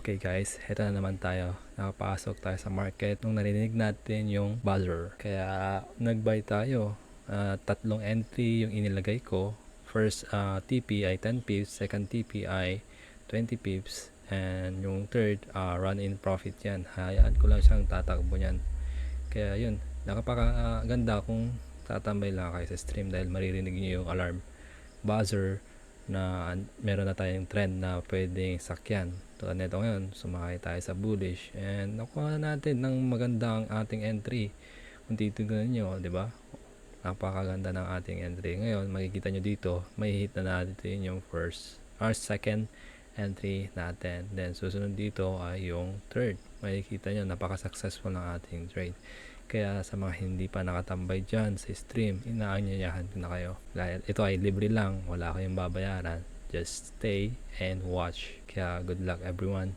Okay guys, heto na naman tayo. Nakapasok tayo sa market nung narinig natin yung buzzer. Kaya nag-buy tayo. Tatlong entry yung inilagay ko. First TP ay 10 pips, second TP ay 20 pips, and yung third run in profit yan. Hayaan ko lang siyang tatakbo yan. Kaya yun, nakapakaganda kung tatambay lang kayo sa stream dahil maririnig niyo yung alarm buzzer na meron na tayong trend na pwedeng sakyan. Tulad nito ngayon, sumakay tayo sa bullish and nakuha na natin ng magandang ating entry. Kung titignan nyo, di ba? Napakaganda ng ating entry. Ngayon, makikita nyo dito, may hit na natin yung second entry natin. Then, susunod dito ay yung third. Makikita nyo, napaka-successful ng ating trade. Kaya sa mga hindi pa nakatambay dyan sa stream, inaanyayahan ko na kayo. Dahil ito ay libre lang, wala kayong babayaran. Just stay and watch. Kaya good luck everyone.